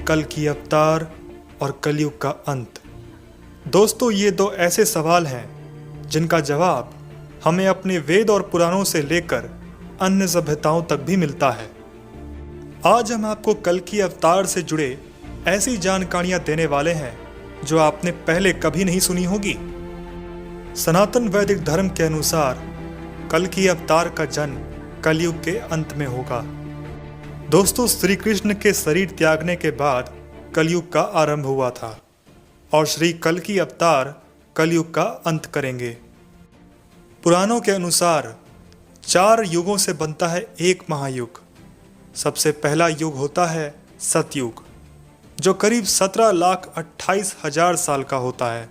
कल की अवतार और कलयुग का अंत। दोस्तों, ये दो ऐसे सवाल हैं जिनका जवाब हमें अपने वेद और पुराणों से लेकर अन्य सभ्यताओं तक भी मिलता है। आज हम आपको कल की अवतार से जुड़े ऐसी जानकारियां देने वाले हैं जो आपने पहले कभी नहीं सुनी होगी। सनातन वैदिक धर्म के अनुसार कल की अवतार का जन्म कलयुग के अंत में होगा। दोस्तों, श्री कृष्ण के शरीर त्यागने के बाद कलयुग का आरंभ हुआ था और श्री कल की अवतार कलयुग का अंत करेंगे। पुराणों के अनुसार 4 युगों से बनता है एक महायुग। सबसे पहला युग होता है सतयुग, जो करीब 17,28,000 साल का होता है।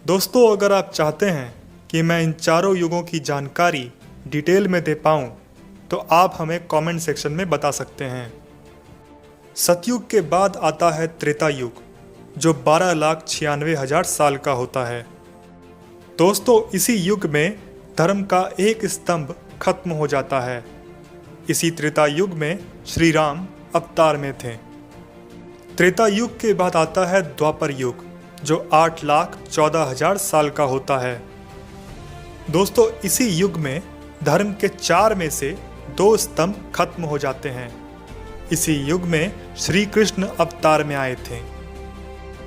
दोस्तों, अगर आप चाहते हैं कि मैं इन चारों युगों की जानकारी डिटेल में दे पाऊँ तो आप हमें कमेंट सेक्शन में बता सकते हैं। सतयुग के बाद आता है त्रेता युग, जो 12,96,000 साल का होता है। दोस्तों, इसी युग में धर्म का एक स्तंभ खत्म हो जाता है। इसी त्रेता युग में श्री राम अवतार में थे। त्रेता युग के बाद आता है द्वापर युग, जो 8,14,000 साल का होता है। दोस्तों, इसी युग में धर्म के 4 में से 2 स्तंभ खत्म हो जाते हैं। इसी युग में श्री कृष्ण अवतार में आए थे।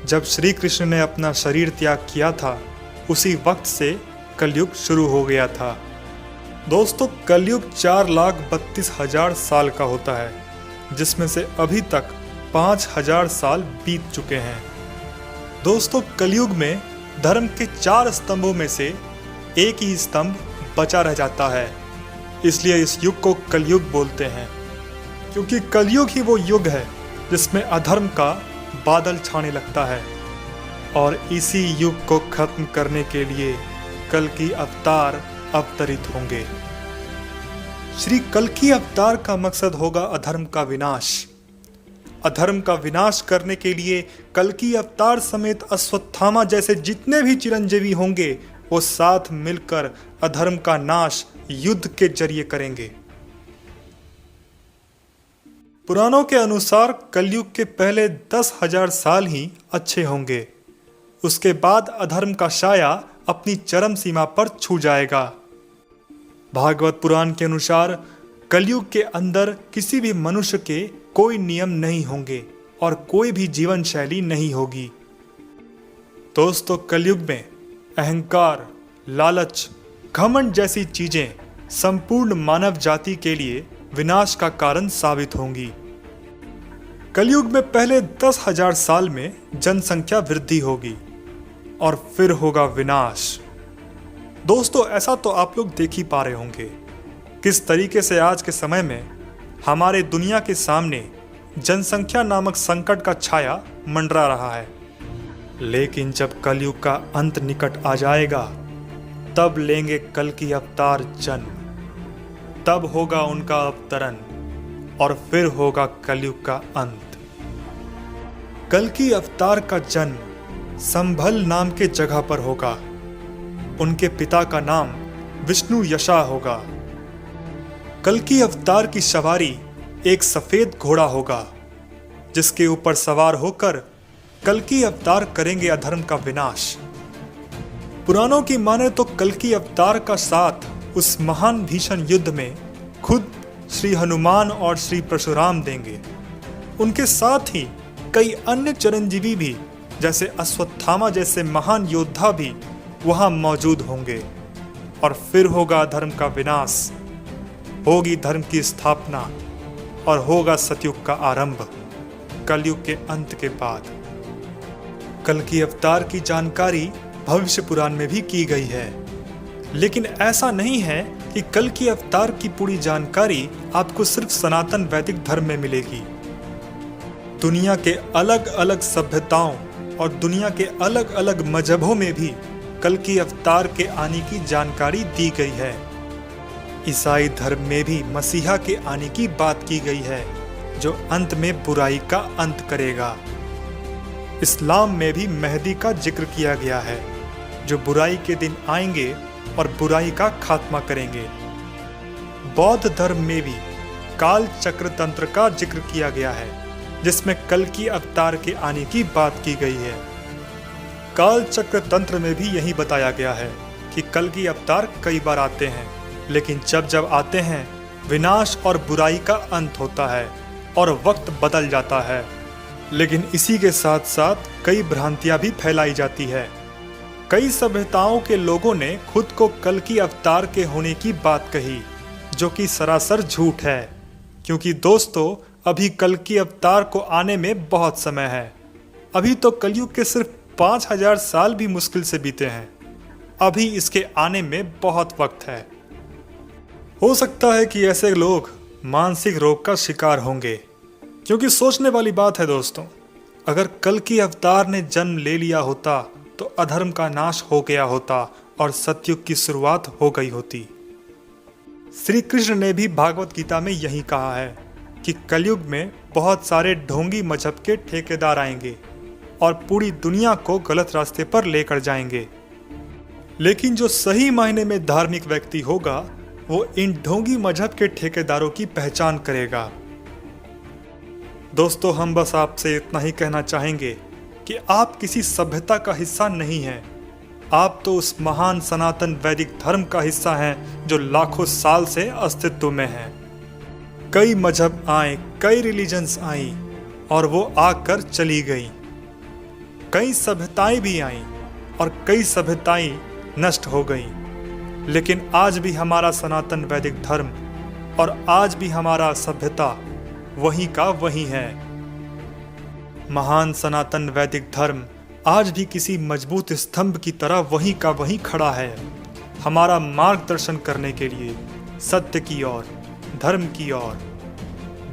जब श्री कृष्ण ने अपना शरीर त्याग किया था, उसी वक्त से कलयुग शुरू हो गया था। दोस्तों, कलयुग 4,32,000 साल का होता है, जिसमें से अभी तक 5,000 साल बीत चुके हैं। दोस्तों, कलयुग में धर्म के 4 स्तंभों में से एक ही स्तंभ बचा रह जाता है। इसलिए इस युग को कलयुग बोलते हैं, क्योंकि कलयुग ही वो युग है जिसमें अधर्म का बादल छाने लगता है। और इसी युग को खत्म करने के लिए कल की अवतार अवतरित होंगे। श्री कल की अवतार का मकसद होगा अधर्म का विनाश। अधर्म का विनाश करने के लिए कल की अवतार समेत अश्वत्थामा जैसे जितने भी चिरंजीवी होंगे, वो साथ मिलकर अधर्म का नाश युद्ध के जरिए करेंगे। पुराणों के अनुसार कलयुग के पहले 10,000 साल ही अच्छे होंगे। उसके बाद अधर्म का साया अपनी चरम सीमा पर छू जाएगा। भागवत पुराण के अनुसार कलयुग के अंदर किसी भी मनुष्य के कोई नियम नहीं होंगे और कोई भी जीवन शैली नहीं होगी। दोस्तों, कलयुग में अहंकार, लालच, घमंड जैसी चीजें संपूर्ण मानव जाति के लिए विनाश का कारण साबित होंगी। कलयुग में पहले 10,000 साल में जनसंख्या वृद्धि होगी और फिर होगा विनाश। दोस्तों, ऐसा तो आप लोग देख ही पा रहे होंगे किस तरीके से आज के समय में हमारे दुनिया के सामने जनसंख्या नामक संकट का छाया मंडरा रहा है। लेकिन जब कलयुग का अंत निकट आ जाएगा, तब लेंगे कल की अवतार जन्म। तब होगा उनका अवतरण और फिर होगा कलयुग का अंत। कल की अवतार का जन्म संभल नाम के जगह पर होगा। उनके पिता का नाम विष्णु यशा होगा। कल की अवतार की सवारी एक सफेद घोड़ा होगा, जिसके ऊपर सवार होकर कल की अवतार करेंगे अधर्म का विनाश। पुराणों की माने तो कल की अवतार का साथ उस महान भीषण युद्ध में खुद श्री हनुमान और श्री परशुराम देंगे। उनके साथ ही कई अन्य चिरंजीवी भी, जैसे अश्वत्थामा जैसे महान योद्धा भी वहां मौजूद होंगे। और फिर होगा धर्म का विनाश, होगी धर्म की स्थापना और होगा सतयुग का आरंभ कलयुग के अंत के बाद। कल की अवतार की जानकारी भविष्य पुराण में भी की गई है, लेकिन ऐसा नहीं है कि कल की अवतार की पूरी जानकारी आपको सिर्फ सनातन वैदिक धर्म में मिलेगी। दुनिया के अलग अलग सभ्यताओं और दुनिया के अलग अलग मजहबों में भी कल की अवतार के आने की जानकारी दी गई है। ईसाई धर्म में भी मसीहा के आने की बात की गई है, जो अंत में बुराई का अंत करेगा। इस्लाम में भी मेहदी का जिक्र किया गया है, जो बुराई के दिन आएंगे और बुराई का खात्मा करेंगे। बौद्ध धर्म में भी काल चक्र तंत्र का जिक्र किया गया है, जिसमें कल्कि अवतार के आने की बात की गई है। काल चक्र तंत्र में भी यही बताया गया है कि कल्कि अवतार कई बार आते हैं, लेकिन जब जब आते हैं विनाश और बुराई का अंत होता है और वक्त बदल जाता है। लेकिन इसी के साथ साथ कई भ्रांतियां भी फैलाई जाती है। कई सभ्यताओं के लोगों ने खुद को कल्कि अवतार के होने की बात कही, जो कि सरासर झूठ है, क्योंकि दोस्तों अभी कल्कि अवतार को आने में बहुत समय है। अभी तो कलयुग के सिर्फ 5000 साल भी मुश्किल से बीते हैं। अभी इसके आने में बहुत वक्त है। हो सकता है कि ऐसे लोग मानसिक रोग का शिकार होंगे, क्योंकि सोचने वाली बात है दोस्तों, अगर कल्कि अवतार ने जन्म ले लिया होता तो अधर्म का नाश हो गया होता और सतयुग की शुरुआत हो गई होती। श्री कृष्ण ने भी भागवत गीता में यही कहा है कि कलयुग में बहुत सारे ढोंगी मजहब के ठेकेदार आएंगे और पूरी दुनिया को गलत रास्ते पर लेकर जाएंगे। लेकिन जो सही मायने में धार्मिक व्यक्ति होगा वो इन ढोंगी मजहब के ठेकेदारों की पहचान करेगा। दोस्तों हम बस आपसे इतना ही कहना चाहेंगे कि आप किसी सभ्यता का हिस्सा नहीं हैं। आप तो उस महान सनातन वैदिक धर्म का हिस्सा हैं जो लाखों साल से अस्तित्व में है। कई मजहब आए, कई रिलीजन्स आई और वो आकर चली गई। कई सभ्यताएं भी आईं और कई सभ्यताएं नष्ट हो गईं। लेकिन आज भी हमारा सनातन वैदिक धर्म और आज भी हमारा सभ्यता वहीं का वहीं है। महान सनातन वैदिक धर्म आज भी किसी मजबूत स्तंभ की तरह वहीं का वहीं खड़ा है, हमारा मार्गदर्शन करने के लिए सत्य की ओर, धर्म की ओर।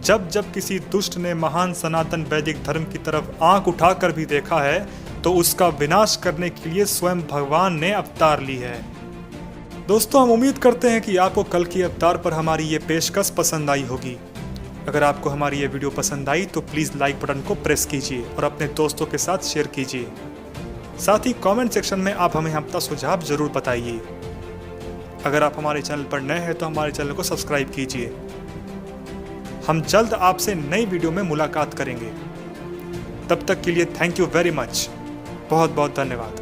जब जब किसी दुष्ट ने महान सनातन वैदिक धर्म की तरफ आंख उठाकर भी देखा है तो उसका विनाश करने के लिए स्वयं भगवान ने अवतार ली है। दोस्तों हम उम्मीद करते हैं कि आपको कल्कि अवतार पर हमारी ये पेशकश पसंद आई होगी। अगर आपको हमारी ये वीडियो पसंद आई तो प्लीज़ लाइक बटन को प्रेस कीजिए और अपने दोस्तों के साथ शेयर कीजिए। साथ ही कमेंट सेक्शन में आप हमें अपना सुझाव जरूर बताइए। अगर आप हमारे चैनल पर नए हैं तो हमारे चैनल को सब्सक्राइब कीजिए। हम जल्द आपसे नई वीडियो में मुलाकात करेंगे। तब तक के लिए थैंक यू वेरी मच। बहुत बहुत धन्यवाद।